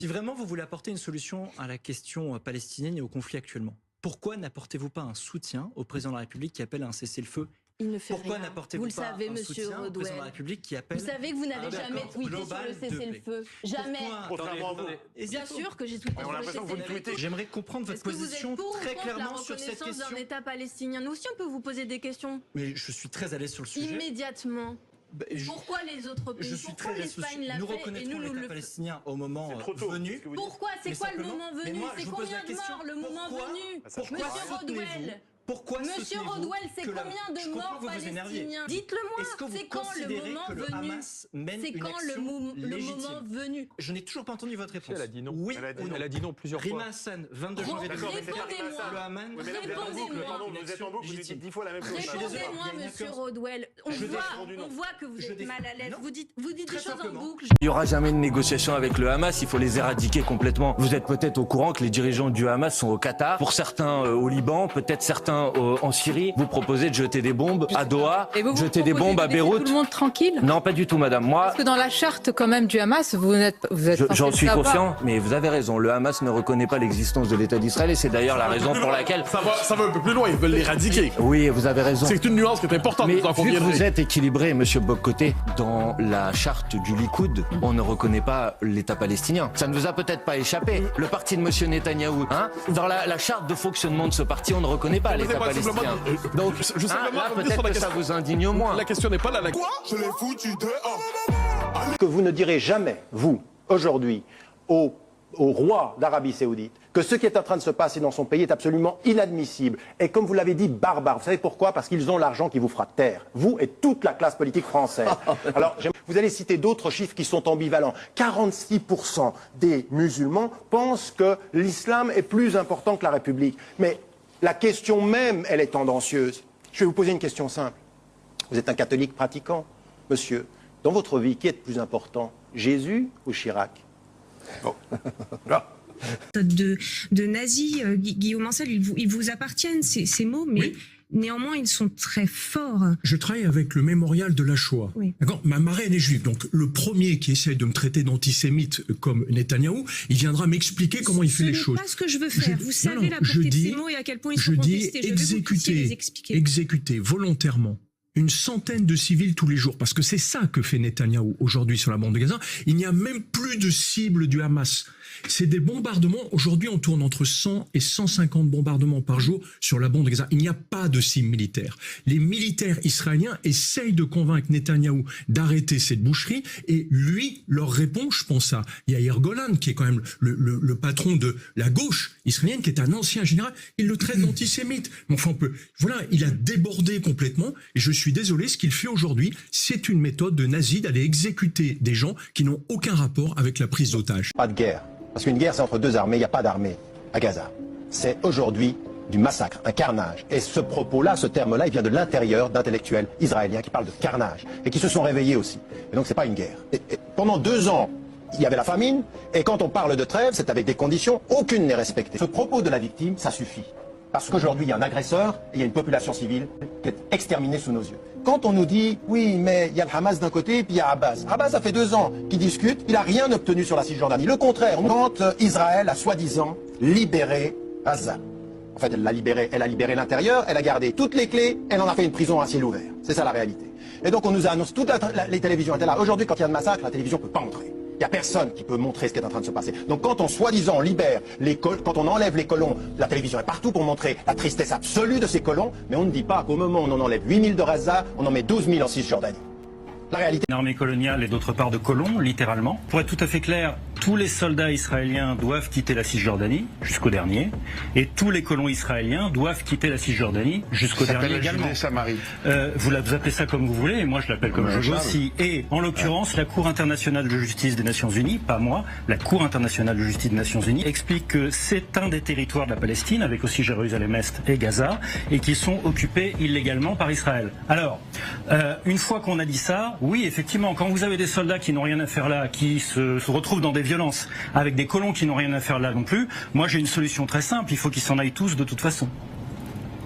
Si vraiment vous voulez apporter une solution à la question palestinienne et au conflit actuellement, pourquoi n'apportez-vous pas un soutien au président de la République qui appelle à un cessez-le-feu? Il ne fait Pourquoi rien. n'apportez-vous pas savez, un monsieur soutien au président de la Rodwell. République qui appelle Vous savez que vous n'avez jamais tweeté sur le cessez-le-feu. Jamais. Contrairement à vous. Bien sûr que j'ai tweeté On a sur le l'impression que vous ne cessez-le-feu. tweetez. J'aimerais comprendre votre Est-ce que vous position êtes pour très ou contre clairement la sur cette reconnaissance question. d'un État palestinien? Nous aussi, on peut vous poser des questions. Mais je suis très à l'aise sur le sujet. Immédiatement. Bah, Pourquoi les autres pays? je suis Pourquoi très à l'aise sur le l'Espagne sujet. l'a Nous fait et reconnaîtrons nous, nous l'État le palestinien au moment C'est trop tôt. venu. Pourquoi? C'est Mais quoi le simplement- moment mais venu? moi, C'est je vous pose combien la de question. morts le moment Pourquoi- venu? pourquoi Monsieur soutenez-vous- Rodwell. Pourquoi Monsieur soutenez-vous Rodwell, c'est que la- combien Je de comprends morts que vous vous énerviez. palestiniens? Dites-le-moi, Est-ce que vous c'est quand le considérez moment que le venu? Hamas mène C'est une quand le action moment légitime? venu? Je n'ai toujours pas entendu votre réponse. Elle a dit non. Oui Elle a dit ou non. non? Elle a dit non plusieurs Rima fois. Hassan, 22 janvier D'accord, mais c'est pas Répondez-moi. ça. Le Hamas. Oui, mais là, vous êtes en boucle. Répondez-moi. Pardon, vous êtes en boucle, vous dites 10 fois la même chose. Répondez-moi, Il y a une monsieur accord. Rodwell. On Je voit défends. que vous Je êtes défends. mal à l'aise. Non. Vous dites des Très choses en simplement. boucle. Il n'y aura jamais de négociation avec le Hamas, il faut les éradiquer complètement. Vous êtes peut-être au courant que les dirigeants du Hamas sont au Qatar, pour certains au Liban, peut-être certains en Syrie. Vous proposez de jeter des bombes à Doha, Et vous jeter des proposez bombes à de laisser Beyrouth. tout le monde tranquille? Non, pas du tout, madame. Moi, Parce que dans la charte quand même du Hamas, vous êtes j'en censé suis le savoir. confiant, mais vous avez raison. Le Hamas ne reconnaît pas l'existence de l'État d'Israël et c'est d'ailleurs la raison pour laquelle... Ça va un peu plus loin, ils veulent l'éradiquer. Oui, vous avez raison. C'est une nuance qui est importante, Mais vous en vu que conviendrez. vous êtes équilibré, monsieur Bokkoté, dans la charte du Likoud, on ne reconnaît pas l'État palestinien. Ça ne vous a peut-être pas échappé. Le parti de monsieur Netanyahou, hein, dans la charte de fonctionnement de ce parti, on ne reconnaît pas l'État pas simplement- palestinien. Donc, je hein, simplement là, revenir peut-être sur la que ça question. vous indigne au moins. La question n'est pas là. Quoi? Je l'ai foutu dehors. Que vous ne direz jamais, vous, aujourd'hui, au roi d'Arabie Saoudite, que ce qui est en train de se passer dans son pays est absolument inadmissible. Et comme vous l'avez dit, barbare. Vous savez pourquoi? Parce qu'ils ont l'argent qui vous fera taire. Vous et toute la classe politique française. Alors, vous allez citer d'autres chiffres qui sont ambivalents. 46% des musulmans pensent que l'islam est plus important que la République. Mais la question même, elle est tendancieuse. Je vais vous poser une question simple. Vous êtes un catholique pratiquant, monsieur. Dans votre vie, qui est le plus important, Jésus ou Chirac? de nazis, Guillaume Ancel, ils vous appartiennent, ces mots, mais néanmoins, ils sont très forts. Je travaille avec le mémorial de la Shoah. Oui. D'accord. Ma marraine est juive. Donc, le premier qui essaie de me traiter d'antisémite comme Netanyahou, il viendra m'expliquer comment il fait les choses. Ce n'est pas ce que je veux faire. Vous savez la je portée de dis- ces mots et à quel point ils sont Je dis contestés. Je vais vous tous les expliquer. exécuter volontairement une centaine de civils tous les jours, parce que c'est ça que fait Netanyahou aujourd'hui sur la bande de Gaza. Il n'y a même plus de cible du Hamas. C'est des bombardements. Aujourd'hui, on tourne entre 100 et 150 bombardements par jour sur la bande de Gaza. Il n'y a pas de cible militaire. Les militaires israéliens essayent de convaincre Netanyahou d'arrêter cette boucherie, et lui leur répond, je pense à Yair Golan, qui est quand même le patron de la gauche israélienne, qui est un ancien général, il le traite d'antisémite. Mais enfin, voilà, il a débordé complètement, et je suis désolé, ce qu'il fait aujourd'hui, c'est une méthode de nazi d'aller exécuter des gens qui n'ont aucun rapport avec la prise d'otages. Pas de guerre. Parce qu'une guerre, c'est entre deux armées. Il n'y a pas d'armée à Gaza. C'est aujourd'hui du massacre, un carnage. Et ce propos-là, ce terme-là, il vient de l'intérieur d'intellectuels israéliens qui parlent de carnage et qui se sont réveillés aussi. Et donc, c'est pas une guerre. Et pendant 2 ans, il y avait la famine. Et quand on parle de trêve, c'est avec des conditions. Aucune n'est respectée. Ce propos de la victime, ça suffit. Parce qu'aujourd'hui, il y a un agresseur et il y a une population civile qui est exterminée sous nos yeux. Quand on nous dit, oui, mais il y a le Hamas d'un côté et puis il y a Abbas. Abbas, ça fait 2 ans qu'il discute, il n'a rien obtenu sur la Cisjordanie. Le contraire, quand Israël a soi-disant libéré Gaza. En fait, elle a libéré l'intérieur, elle a gardé toutes les clés, elle en a fait une prison à ciel ouvert. C'est ça la réalité. Et donc on nous annonce, toutes les télévisions étaient là. Aujourd'hui, quand il y a un massacre, la télévision ne peut pas montrer. Il n'y a personne qui peut montrer ce qui est en train de se passer. Donc quand on soi-disant libère quand on enlève les colons, la télévision est partout pour montrer la tristesse absolue de ces colons, mais on ne dit pas qu'au moment où on en enlève 8000 de Gaza, on en met 12 000 en Cisjordanie. La réalité... Une armée coloniale et d'autre part de colons, littéralement. Pour être tout à fait clair, tous les soldats israéliens doivent quitter la Cisjordanie jusqu'au dernier, et tous les colons israéliens doivent quitter la Cisjordanie jusqu'au dernier également. Vous appelez ça comme vous voulez, et moi je l'appelle comme je veux aussi. Et en l'occurrence, la Cour internationale de justice des Nations Unies, pas moi, la Cour internationale de justice des Nations Unies explique que c'est un des territoires de la Palestine, avec aussi Jérusalem-Est et Gaza, et qui sont occupés illégalement par Israël. Alors, une fois qu'on a dit ça, oui, effectivement, quand vous avez des soldats qui n'ont rien à faire là, qui se retrouvent dans des violences, avec des colons qui n'ont rien à faire là non plus, moi j'ai une solution très simple, il faut qu'ils s'en aillent tous de toute façon.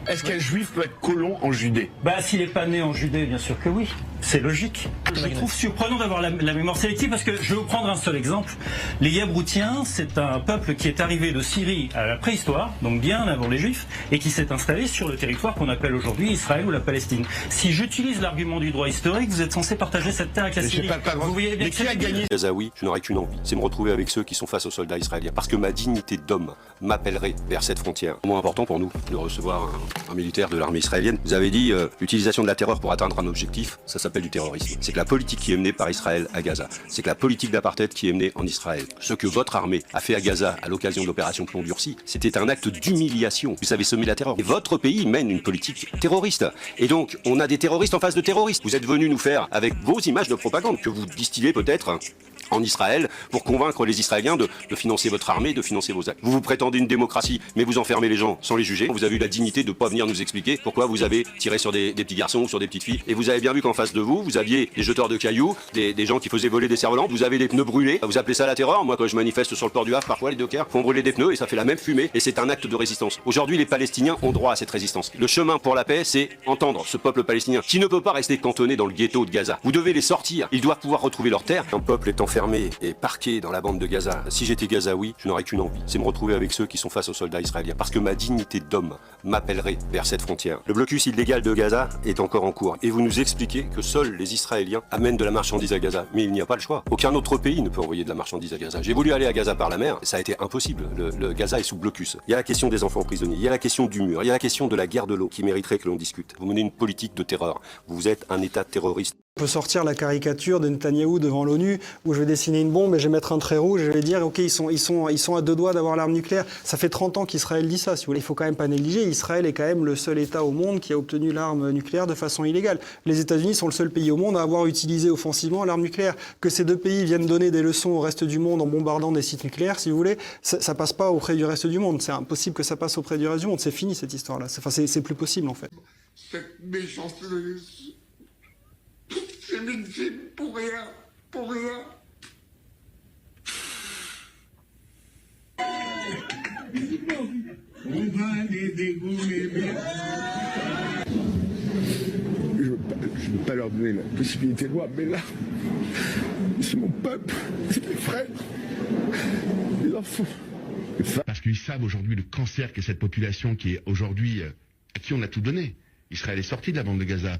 Est-ce qu'un juif peut être colon en Judée? Bah, s'il n'est pas né en Judée, bien sûr que oui. C'est logique. Je trouve surprenant d'avoir la mémoire sélective parce que je vais vous prendre un seul exemple. Les Yabroutiens, c'est un peuple qui est arrivé de Syrie à la préhistoire, donc bien avant les Juifs, et qui s'est installé sur le territoire qu'on appelle aujourd'hui Israël ou la Palestine. Si j'utilise l'argument du droit historique, vous êtes censé partager cette terre avec la Syrie. Vous voyez bien qui a gagné. Gazaoui, je n'aurais qu'une envie, c'est me retrouver avec ceux qui sont face aux soldats israéliens. Parce que ma dignité d'homme m'appellerait vers cette frontière. C'est moins important pour nous de recevoir un militaire de l'armée israélienne. Vous avez dit l'utilisation de la terreur pour atteindre un objectif, ça s'appelle du terrorisme. C'est que la politique qui est menée par Israël à Gaza, c'est que la politique d'apartheid qui est menée en Israël, ce que votre armée a fait à Gaza à l'occasion de l'opération Plomb Durci, c'était un acte d'humiliation. Vous avez semé la terreur. Et votre pays mène une politique terroriste. Et donc, on a des terroristes en face de terroristes. Vous êtes venus nous faire, avec vos images de propagande, que vous distillez peut-être en Israël, pour convaincre les Israéliens de financer votre armée, de financer vos actes. Vous vous prétendez une démocratie, mais vous enfermez les gens sans les juger. Vous avez eu la dignité de ne pas venir nous expliquer pourquoi vous avez tiré sur des petits garçons ou sur des petites filles. Et vous avez bien vu qu'en face de vous, vous aviez des jeteurs de cailloux, des gens qui faisaient voler des cerfs-volants, vous avez des pneus brûlés. Vous appelez ça la terreur. Moi, quand je manifeste sur le port du Havre, parfois les dockers font brûler des pneus et ça fait la même fumée. Et c'est un acte de résistance. Aujourd'hui, les Palestiniens ont droit à cette résistance. Le chemin pour la paix, c'est entendre ce peuple palestinien qui ne peut pas rester cantonné dans le ghetto de Gaza. Vous devez les sortir. Ils doivent pouvoir retrouver leur terre. Un peuple est enfermé et parqué dans la bande de Gaza. Si j'étais Gazaoui, je n'aurais qu'une envie, c'est me retrouver avec ceux qui sont face aux soldats israéliens. Parce que ma dignité d'homme m'appellerait vers cette frontière. Le blocus illégal de Gaza est encore en cours. Et vous nous expliquez que seuls les Israéliens amènent de la marchandise à Gaza. Mais il n'y a pas le choix. Aucun autre pays ne peut envoyer de la marchandise à Gaza. J'ai voulu aller à Gaza par la mer, ça a été impossible. Le Gaza est sous blocus. Il y a la question des enfants prisonniers, il y a la question du mur, il y a la question de la guerre de l'eau qui mériterait que l'on discute. Vous menez une politique de terreur. Vous êtes un État terroriste. On peut sortir la caricature de Netanyahou devant l'ONU où je vais dessiner une bombe et je vais mettre un trait rouge et je vais dire ok ils sont à 2 doigts d'avoir l'arme nucléaire. Ça fait 30 ans qu'Israël dit ça, si vous voulez. Il faut quand même pas négliger. Israël est quand même le seul État au monde qui a obtenu l'arme nucléaire de façon illégale. Les États-Unis sont le seul pays au monde à avoir utilisé offensivement l'arme nucléaire. Que ces 2 pays viennent donner des leçons au reste du monde en bombardant des sites nucléaires, si vous voulez, ça passe pas auprès du reste du monde. C'est impossible que ça passe auprès du reste du monde. C'est fini cette histoire-là. C'est plus possible en fait. Cette méchanceté, c'est victime pour rien, pour rien. On va les dégommer bien. Je veux pas leur donner la possibilité de voir, mais là, c'est mon peuple, c'est mes frères, les enfants. Parce qu'ils savent aujourd'hui le cancer qu'est cette population qui est aujourd'hui, à qui on a tout donné. Israël est sorti de la bande de Gaza.